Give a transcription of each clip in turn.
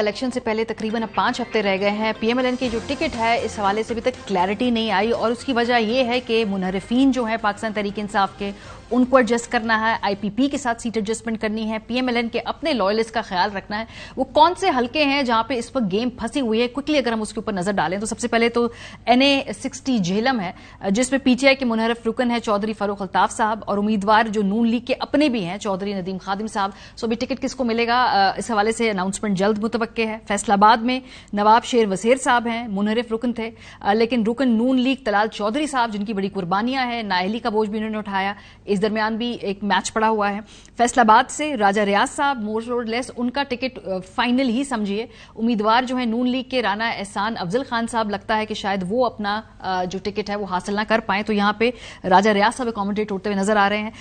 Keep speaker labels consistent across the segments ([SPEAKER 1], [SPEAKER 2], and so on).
[SPEAKER 1] Election से पहले तकरीबन अब 5 हफ्ते रह गए हैं। पीएमएलएन की जो टिकट है इस हवाले से अभी तक क्लैरिटी नहीं आई और उसकी वजह ये है कि मुनहरिफीन जो है पाकिस्तान तहरीक इंसाफ के उनको एडजस्ट करना है, आईपीपी के साथ सीट एडजस्टमेंट करनी है, पीएमएलएन के अपने लॉयलिस्ट का ख्याल रखना है। वो कौन से हलके हैं जहां पे इस वक्त गेम फंसी हुई है, क्विकली अगर हम उसके ऊपर नजर डालें तो सबसे पहले तो NA60 झेलम है जिसमें पीटीआई के मुनहरिफ रुकन है चौधरी फारूक अल्ताफ साहब और उम्मीदवार जो नून लीग के अपने भी हैं चौधरी नदीम खादिम साहब। सो अभी टिकट किसको मिलेगा इस हवाले से अनाउंसमेंट जल्द मुतवक्के है। फैसलाबाद में नवाब शेर वसीर साहब हैं, मुनहरिफ रुकन थे लेकिन रुकन नून लीग तलाल चौधरी साहब जिनकी बड़ी कुर्बानियां हैं, नाअहली का बोझ भी उन्होंने उठाया। इस दरमियान भी एक मैच पड़ा हुआ है। फैसलाबाद से राजा रियाज साहब मोर और लेस उनका टिकट फाइनल ही समझिए। उम्मीदवार जो है नून लीग के राना एहसान अफजल खान साहब लगता है कि शायद वो अपना जो टिकट है वो हासिल ना कर पाए, तो यहाँ पे राजा रियाज साहब अकोमोडेट होते हुए नजर आ रहे हैं।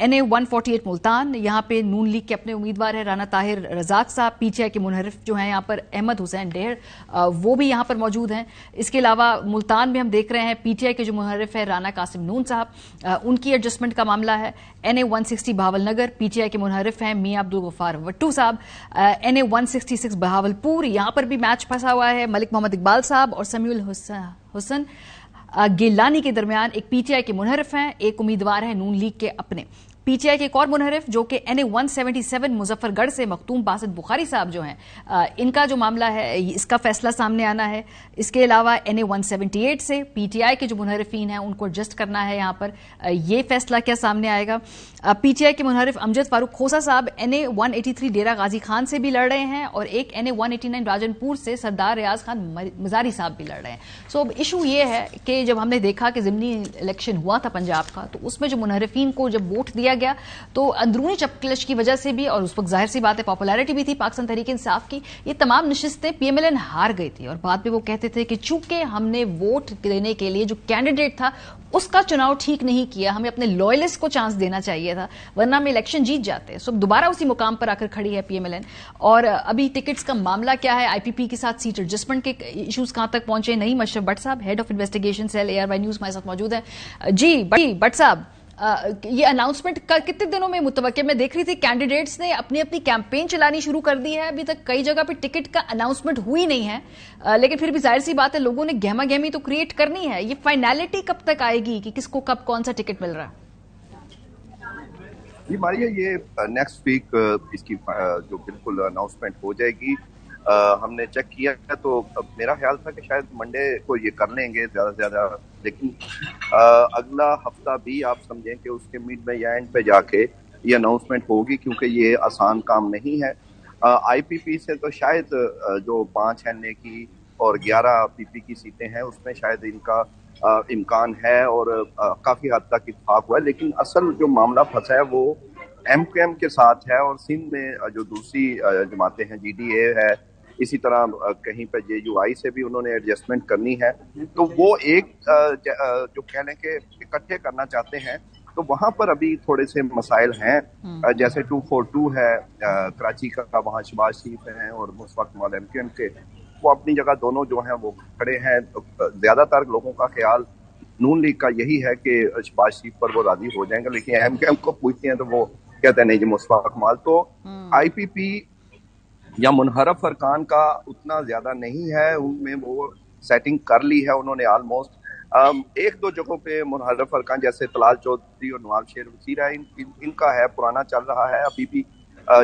[SPEAKER 1] NA148 मुल्तान, यहाँ पे नून लीग के अपने उम्मीदवार है राना ताहिर रजाक साहब, पीटीआई के मुनहरिफ जो हैं यहाँ पर अहमद हुसैन डेहड़ वो भी यहाँ पर मौजूद हैं। इसके अलावा मुल्तान में हम देख रहे हैं पीटीआई के जो मुनहरिफ है राना कासिम नून साहब, उनकी एडजस्टमेंट का मामला है। NA160 बहावलनगर, पीटीआई के मुनहरिफ हैं मियां अब्दुल गफ्फार वट्टू साहब। NA166 बहावलपुर, यहां पर भी मैच फंसा हुआ है। मलिक मोहम्मद इकबाल साहब और समीउल हुसन गिलानी के दरमियान एक पीटीआई के मुनहरिफ हैं, एक उम्मीदवार है नून लीग के अपने। पीटीआई के एक और मुनहरिफ जो कि NA177 मुजफ्फरगढ़ से मखतूम बासित बुखारी साहब जो हैं, इनका जो मामला है इसका फैसला सामने आना है। इसके अलावा NA178 से पीटीआई के जो मुनहरिफीन हैं उनको एडजस्ट करना है, यहाँ पर ये फैसला क्या सामने आएगा। पीटीआई के मुनहरिफ अमजद फारूक खोसा साहब NA183 डेरा गाजी खान से भी लड़ रहे हैं और एक NA189 राजनपुर से सरदार रियाज खान मजारी साहब भी लड़ रहे हैं। सो अब इशू ये है कि जब हमने देखा कि ज़िमनी इलेक्शन हुआ था पंजाब का, तो उसमें जो मुनहरिफीन को जब वोट दिया गया तो अंदरूनी चपकलश की वजह से भी, और उस वक्त जाहिर सी बात है पॉपुलैरिटी भी थी पाकिस्तान तहरीक इंसाफ की, ये तमाम नशिस्तें पीएमएलएन हार गई थी। और बाद में वो कहते थे कि चूंकि हमने वोट देने के लिए जो कैंडिडेट था उसका चुनाव ठीक नहीं किया, हमें अपने लॉयलिस्ट को चांस देना चाहिए था, वरना हम इलेक्शन जीत जाते। सो दोबारा उसी मुकाम पर आकर खड़ी है पीएमएलएन। और अभी टिकट्स का मामला क्या है, आईपीपी के साथ सीट एडजस्टमेंट के इश्यूज कहां तक पहुंचे, Naeem Ashraf Bhatt sahab head of investigation cell ARY news हमारे साथ मौजूद है। जी भट्ट साहब, ये अनाउंसमेंट कितने दिनों में मुतवक्के? मैं देख रही थी कैंडिडेट्स ने अपनी अपनी कैंपेन चलानी शुरू कर दी है, अभी तक कई जगह पे टिकट का अनाउंसमेंट हुई नहीं है, लेकिन फिर भी जाहिर सी बात है लोगों ने गहमा गहमी तो क्रिएट करनी है। ये फाइनलिटी कब तक आएगी कि किसको कब कौन सा टिकट मिल रहा है?
[SPEAKER 2] जी मारिया, ये नेक्स्ट वीक इसकी जो बिल्कुल अनाउंसमेंट हो जाएगी। हमने चेक किया तो मेरा ख्याल था कि शायद मंडे को ये कर लेंगे ज़्यादा से ज़्यादा, लेकिन अगला हफ्ता भी आप समझें कि उसके मिड में या एंड पे जाके ये अनाउंसमेंट होगी, क्योंकि ये आसान काम नहीं है। आईपीपी से तो शायद जो 5 NA की और 11 पीपी की सीटें हैं उसमें शायद इनका इम्कान है और काफ़ी हद तक इत्तेफाक हुआ है, लेकिन असल जो मामला फंसा है वो MKM के साथ है। और सिंध में जो दूसरी जमातें हैं, GDA है, इसी तरह कहीं पे JUI से भी उन्होंने एडजस्टमेंट करनी है, तो वो एक जो कहने के इकट्ठे करना चाहते हैं, तो वहां पर अभी थोड़े से मसाइल हैं। जैसे 242 है कराची का, वहाँ शहबाज शरीफ हैं और मुशफ़ाक़ कमाल MKM के, वो अपनी जगह दोनों जो हैं वो खड़े हैं। तो ज्यादातर लोगों का ख्याल नून लीग का यही है कि शहबाज शरीफ पर वो राजी हो जाएंगे, लेकिन MKM को पूछते हैं तो वो कहते हैं नहीं जी मुशफ़ाक़ कमाल। तो IPP या मुनहरफ अरकान का उतना ज्यादा नहीं है, उनमें वो सेटिंग कर ली है उन्होंने ऑलमोस्ट। एक दो जगहों पे मुनहरफ अरकान जैसे तलाल चौधरी और नवाब शेर वसीर है, इनका है पुराना चल रहा है, अभी भी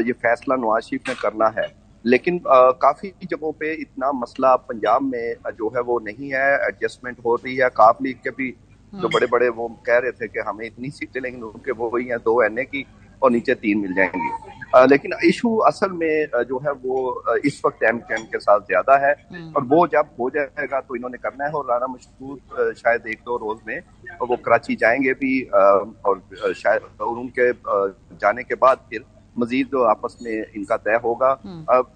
[SPEAKER 2] ये फैसला नवाज शरीफ ने करना है। लेकिन काफी जगहों पे इतना मसला पंजाब में जो है वो नहीं है, एडजस्टमेंट हो रही है। काफ लीग के भी जो बड़े बड़े वो कह रहे थे कि हमें इतनी सीटें, लेकिन उनके वो वही हैं 2 NA की और नीचे 3 मिल जाएंगी। लेकिन इशू असल में जो है वो इस वक्त MKM के साथ ज्यादा है, और वो जब हो जाएगा तो इन्होंने करना है। और राना मशहूर शायद 1-2 रोज में वो कराची जाएंगे भी, और शायद उनके जाने के बाद फिर मजीद जो आपस में इनका तय होगा।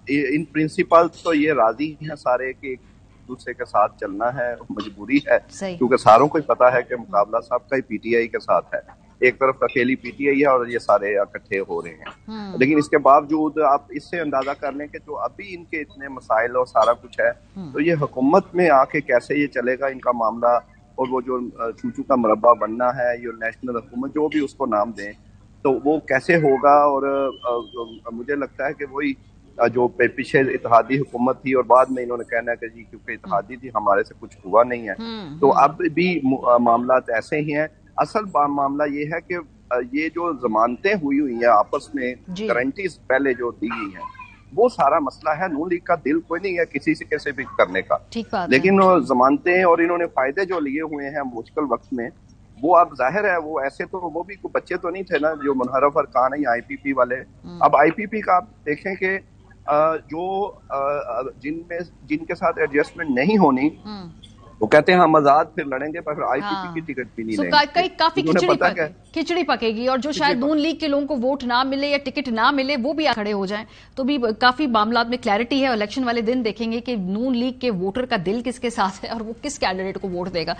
[SPEAKER 2] इन प्रिंसिपल तो ये राजी हैं सारे कि एक दूसरे के साथ चलना है, मजबूरी है, क्योंकि सारों को पता है कि मुकाबला साहब का ही PTI के साथ है। एक तरफ अकेली PTI है और ये सारे इकट्ठे हो रहे हैं। लेकिन इसके बावजूद आप इससे अंदाजा कर लें कि जो अभी इनके इतने मसाइल और सारा कुछ है, तो ये हुकूमत में आके कैसे ये चलेगा इनका मामला, और वो जो चूचू का मुरब्बा बनना है, ये नेशनल हुकूमत जो भी उसको नाम दें, तो वो कैसे होगा। और मुझे लगता है कि वही जो पीछे इत्तेहादी हुकूमत थी और बाद में इन्होंने कहना कि जी क्योंकि इत्तेहादी थी हमारे से कुछ हुआ नहीं है, तो अब भी मामला ऐसे ही हैं। असल मामला ये है कि ये जो जमानतें हुई हैं आपस में, गारंटीज पहले जो दी गई हैं, वो सारा मसला है। नून लीग का दिल कोई नहीं है किसी से कैसे भी करने का, लेकिन जमानतें और इन्होंने फायदे जो लिए हुए हैं मुश्किल वक्त में, वो अब जाहिर है वो ऐसे तो वो भी बच्चे तो नहीं थे ना जो मुनहरफ अरकान है IPP वाले। अब IPP का आप देखें कि जो जिनके साथ एडजस्टमेंट नहीं होनी, वो कहते हैं हम आजाद फिर लड़ेंगे पर IPP की टिकट भी नहीं लेंगे।
[SPEAKER 1] काफी खिचड़ी पकेगी और जो शायद नून लीग के लोगों को वोट ना मिले या टिकट ना मिले वो भी खड़े हो जाएं, तो भी काफी मामला में क्लैरिटी है। इलेक्शन वाले दिन देखेंगे कि नून लीग के वोटर का दिल किसके साथ है और वो किस कैंडिडेट को वोट देगा।